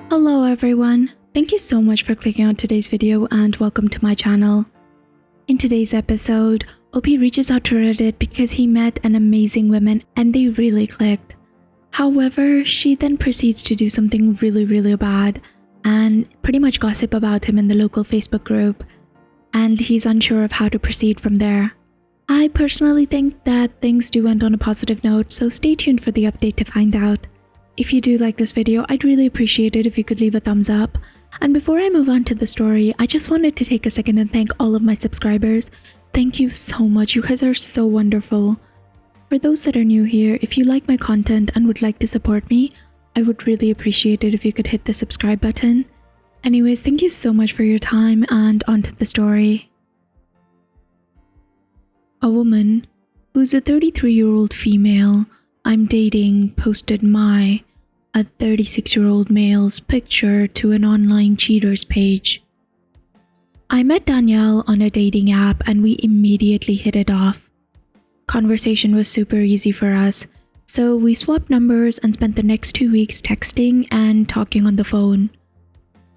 Hello everyone, thank you so much for clicking on today's video and welcome to my channel. In today's episode, OP reaches out to Reddit because he met an amazing woman and they really clicked. However, she then proceeds to do something really bad and pretty much gossip about him in the local Facebook group, and he's unsure of how to proceed from there. I personally think that things do end on a positive note, so stay tuned for the update to find out. If you do like this video, I'd really appreciate it if you could leave a thumbs up. And before I move on to the story, I just wanted to take a second and thank all of my subscribers. Thank you so much, you guys are so wonderful. For those that are new here, if you like my content and would like to support me, I would really appreciate it if you could hit the subscribe button. Anyways, thank you so much for your time and on to the story. A woman, who's a 33-year-old female I'm dating, posted a 36-year-old male's picture to an online cheaters page. I met Danielle on a dating app and we immediately hit it off. Conversation was super easy for us, so we swapped numbers and spent the next 2 weeks texting and talking on the phone.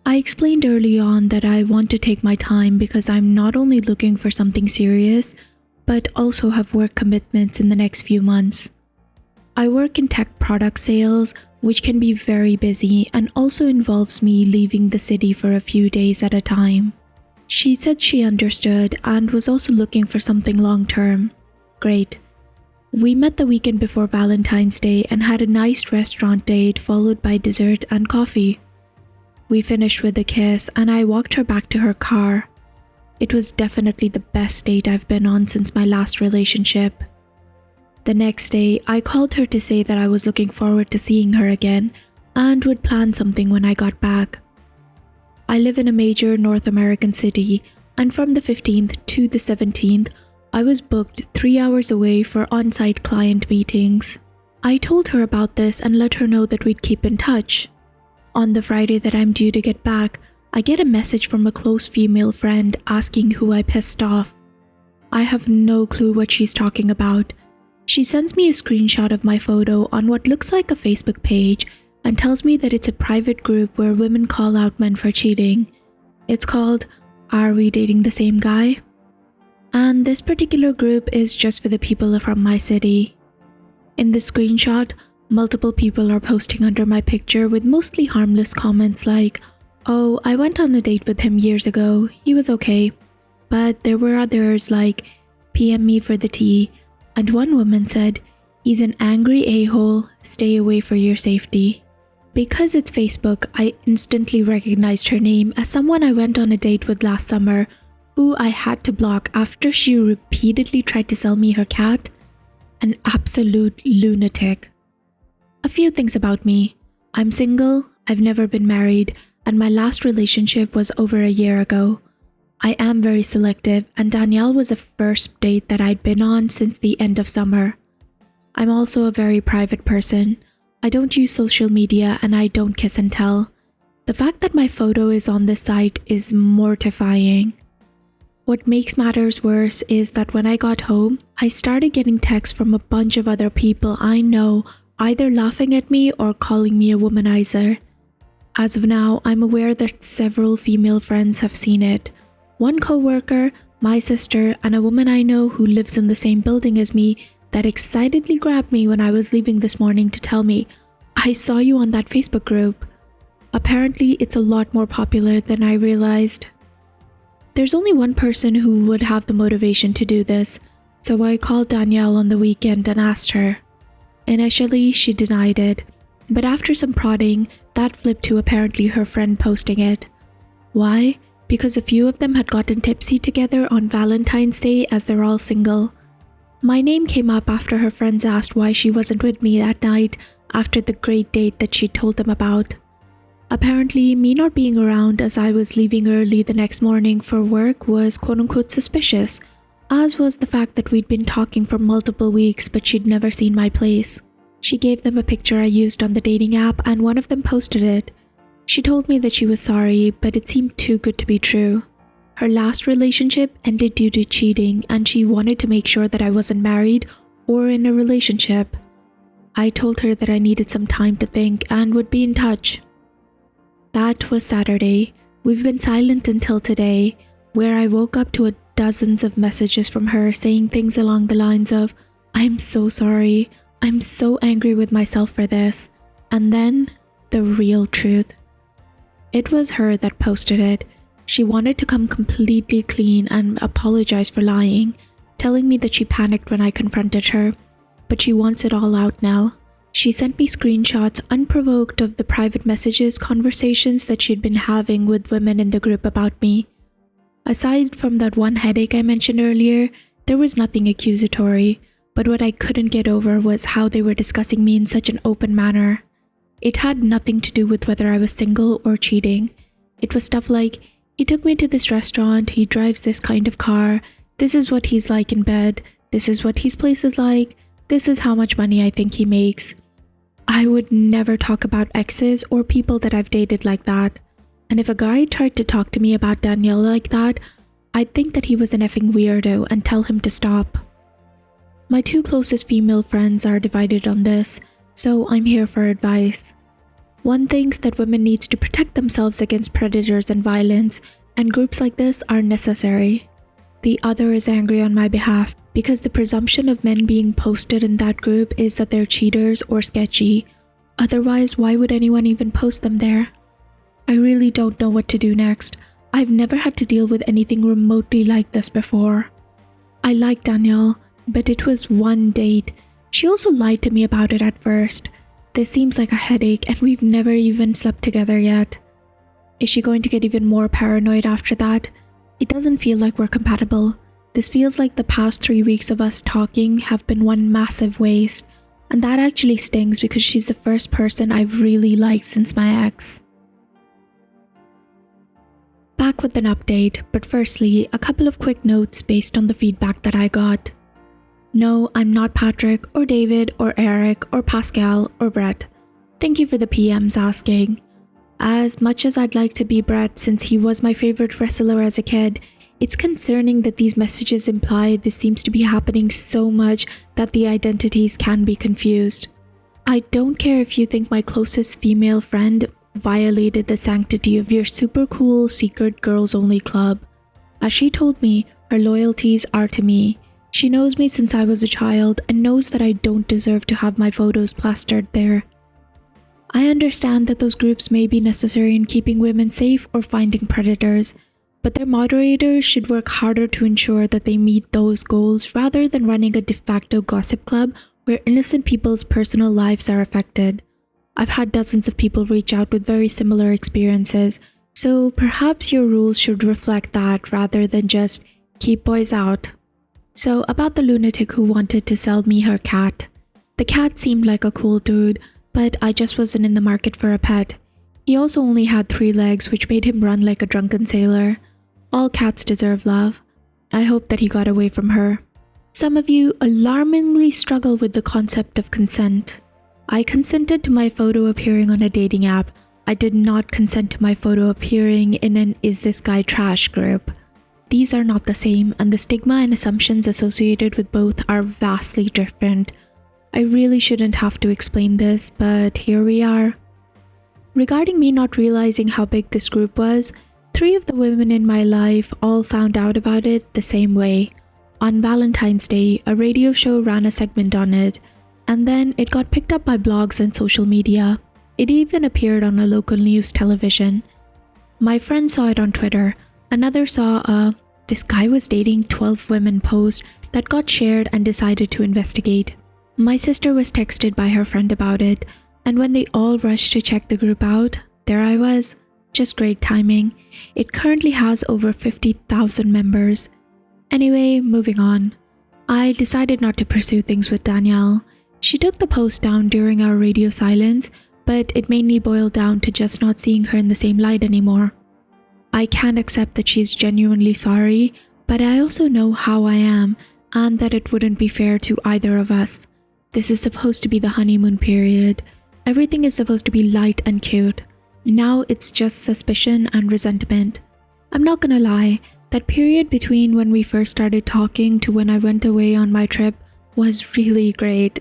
I explained early on that I want to take my time because I'm not only looking for something serious, but also have work commitments in the next few months. I work in tech product sales, which can be very busy and also involves me leaving the city for a few days at a time. She said she understood and was also looking for something long-term. Great. We met the weekend before Valentine's Day and had a nice restaurant date followed by dessert and coffee. We finished with a kiss and I walked her back to her car. It was definitely the best date I've been on since my last relationship. The next day, I called her to say that I was looking forward to seeing her again and would plan something when I got back. I live in a major North American city, and from the 15th to the 17th, I was booked 3 hours away for on-site client meetings. I told her about this and let her know that we'd keep in touch. On the Friday that I'm due to get back, I get a message from a close female friend asking who I pissed off. I have no clue what she's talking about. She sends me a screenshot of my photo on what looks like a Facebook page and tells me that it's a private group where women call out men for cheating. It's called Are We Dating the Same Guy? And this particular group is just for the people from my city. In the screenshot, multiple people are posting under my picture with mostly harmless comments like, "Oh, I went on a date with him years ago, he was okay." But there were others like, "PM me for the tea," and one woman said, "He's an angry a-hole, stay away for your safety." Because it's Facebook, I instantly recognized her name as someone I went on a date with last summer, who I had to block after she repeatedly tried to sell me her cat. An absolute lunatic. A few things about me. I'm single, I've never been married, and my last relationship was over a year ago. I am very selective, and Danielle was the first date that I'd been on since the end of summer. I'm also a very private person. I don't use social media and I don't kiss and tell. The fact that my photo is on this site is mortifying. What makes matters worse is that when I got home, I started getting texts from a bunch of other people I know, either laughing at me or calling me a womanizer. As of now, I'm aware that several female friends have seen it. One co-worker, my sister, and a woman I know who lives in the same building as me that excitedly grabbed me when I was leaving this morning to tell me, "I saw you on that Facebook group." Apparently, it's a lot more popular than I realized. There's only one person who would have the motivation to do this, so I called Danielle on the weekend and asked her. Initially, she denied it, but after some prodding, that flipped to apparently her friend posting it. Why? Because a few of them had gotten tipsy together on Valentine's Day as they're all single. My name came up after her friends asked why she wasn't with me that night after the great date that she told them about. Apparently, me not being around as I was leaving early the next morning for work was quote-unquote suspicious, as was the fact that we'd been talking for multiple weeks but she'd never seen my place. She gave them a picture I used on the dating app and one of them posted it. She told me that she was sorry, but it seemed too good to be true. Her last relationship ended due to cheating and she wanted to make sure that I wasn't married or in a relationship. I told her that I needed some time to think and would be in touch. That was Saturday. We've been silent until today, where I woke up to dozens of messages from her saying things along the lines of, "I'm so sorry. I'm so angry with myself for this." And then, the real truth. It was her that posted it. She wanted to come completely clean and apologize for lying, telling me that she panicked when I confronted her. But she wants it all out now. She sent me screenshots unprovoked of the private messages, conversations that she'd been having with women in the group about me. Aside from that one headache I mentioned earlier, there was nothing accusatory, but what I couldn't get over was how they were discussing me in such an open manner. It had nothing to do with whether I was single or cheating. It was stuff like, "He took me to this restaurant, he drives this kind of car, this is what he's like in bed, this is what his place is like, this is how much money I think he makes." I would never talk about exes or people that I've dated like that. And if a guy tried to talk to me about Danielle like that, I'd think that he was an effing weirdo and tell him to stop. My two closest female friends are divided on this, so I'm here for advice. One thinks that women need to protect themselves against predators and violence, and groups like this are necessary. The other is angry on my behalf because the presumption of men being posted in that group is that they're cheaters or sketchy. Otherwise, why would anyone even post them there? I really don't know what to do next. I've never had to deal with anything remotely like this before. I like Danielle, but it was one date. She also lied to me about it at first. This seems like a headache and we've never even slept together yet. Is she going to get even more paranoid after that? It doesn't feel like we're compatible. This feels like the past 3 weeks of us talking have been one massive waste, and that actually stings because she's the first person I've really liked since my ex. Back with an update, but firstly, a couple of quick notes based on the feedback that I got. No, I'm not Patrick or David or Eric or Pascal or Brett. Thank you for the PMs asking. As much as I'd like to be Brett since he was my favorite wrestler as a kid, it's concerning that these messages imply this seems to be happening so much that the identities can be confused. I don't care if you think my closest female friend violated the sanctity of your super cool secret girls only club. As she told me, her loyalties are to me. She knows me since I was a child and knows that I don't deserve to have my photos plastered there. I understand that those groups may be necessary in keeping women safe or finding predators, but their moderators should work harder to ensure that they meet those goals rather than running a de facto gossip club where innocent people's personal lives are affected. I've had dozens of people reach out with very similar experiences, so perhaps your rules should reflect that rather than just keep boys out. So about the lunatic who wanted to sell me her cat. The cat seemed like a cool dude, but I just wasn't in the market for a pet. He also only had 3 legs, which made him run like a drunken sailor. All cats deserve love. I hope that he got away from her. Some of you alarmingly struggle with the concept of consent. I consented to my photo appearing on a dating app. I did not consent to my photo appearing in an "Is This Guy Trash" group. These are not the same, and the stigma and assumptions associated with both are vastly different. I really shouldn't have to explain this, but here we are. Regarding me not realizing how big this group was, 3 of the women in my life all found out about it the same way. On Valentine's Day, a radio show ran a segment on it, and then it got picked up by blogs and social media. It even appeared on a local news television. My friend saw it on Twitter. Another saw a "this guy was dating 12 women" post that got shared and decided to investigate. My sister was texted by her friend about it, and when they all rushed to check the group out, there I was. Just great timing. It currently has over 50,000 members. Anyway, moving on. I decided not to pursue things with Danielle. She took the post down during our radio silence, but it mainly boiled down to just not seeing her in the same light anymore. I can't accept that she's genuinely sorry, but I also know how I am and that it wouldn't be fair to either of us. This is supposed to be the honeymoon period. Everything is supposed to be light and cute. Now it's just suspicion and resentment. I'm not gonna lie, that period between when we first started talking to when I went away on my trip was really great.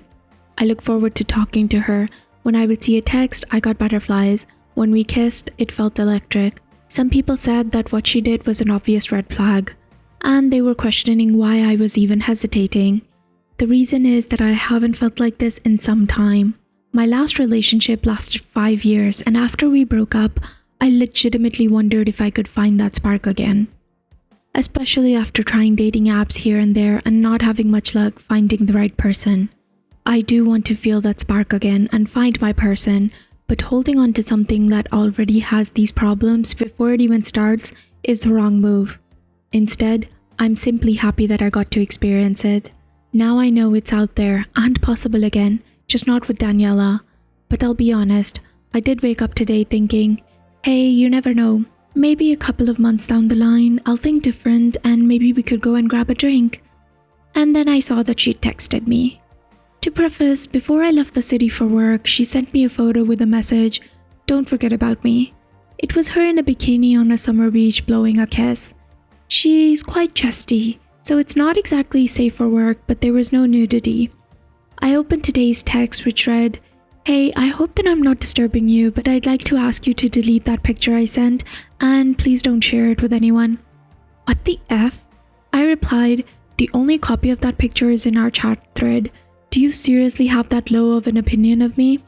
I look forward to talking to her. When I would see a text, I got butterflies. When we kissed, it felt electric. Some people said that what she did was an obvious red flag, and they were questioning why I was even hesitating. The reason is that I haven't felt like this in some time. My last relationship lasted 5 years, and after we broke up, I legitimately wondered if I could find that spark again. Especially after trying dating apps here and there and not having much luck finding the right person. I do want to feel that spark again and find my person, but holding on to something that already has these problems before it even starts is the wrong move. Instead, I'm simply happy that I got to experience it. Now I know it's out there and possible again, just not with Daniela. But I'll be honest, I did wake up today thinking, hey, you never know. Maybe a couple of months down the line, I'll think different and maybe we could go and grab a drink. And then I saw that she texted me. To preface, before I left the city for work, she sent me a photo with a message, "Don't forget about me." It was her in a bikini on a summer beach blowing a kiss. She's quite chesty, so it's not exactly safe for work, but there was no nudity. I opened today's text, which read, "Hey, I hope that I'm not disturbing you, but I'd like to ask you to delete that picture I sent, and please don't share it with anyone." What the F? I replied, "The only copy of that picture is in our chat thread. Do you seriously have that low of an opinion of me?"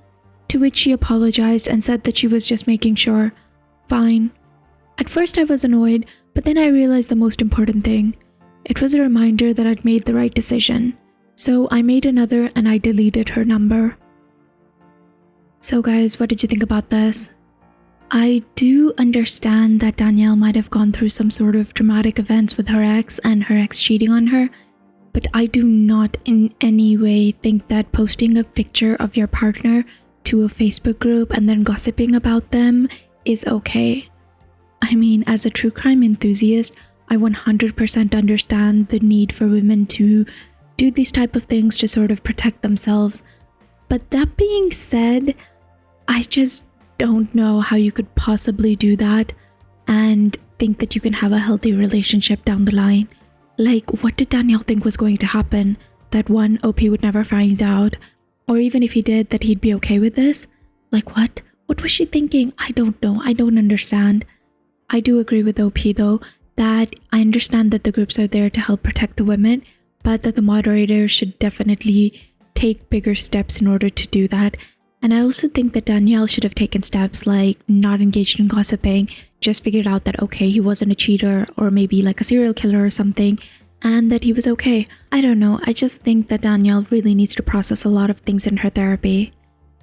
To which she apologized and said that she was just making sure. Fine. At first I was annoyed, but then I realized the most important thing. It was a reminder that I'd made the right decision. So I made another and I deleted her number. So guys, what did you think about this? I do understand that Danielle might have gone through some sort of dramatic events with her ex and her ex cheating on her, but I do not in any way think that posting a picture of your partner to a Facebook group and then gossiping about them is okay. I mean, as a true crime enthusiast, I 100% understand the need for women to do these type of things to sort of protect themselves. But that being said, I just don't know how you could possibly do that and think that you can have a healthy relationship down the line. Like, what did Danielle think was going to happen? That one, OP would never find out? Or even if he did, that he'd be okay with this? Like, what? What was she thinking? I don't know. I don't understand. I do agree with OP though, that I understand that the groups are there to help protect the women, but that the moderators should definitely take bigger steps in order to do that. And I also think that Danielle should have taken steps like not engaged in gossiping, just figured out that okay, he wasn't a cheater or maybe like a serial killer or something, and that he was okay. I don't know, I just think that Danielle really needs to process a lot of things in her therapy.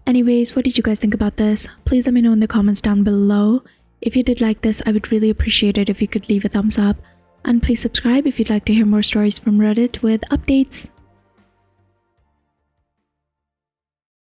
Anyways, what did you guys think about this? Please let me know in the comments down below. If you did like this, I would really appreciate it if you could leave a thumbs up. And please subscribe if you'd like to hear more stories from Reddit with updates.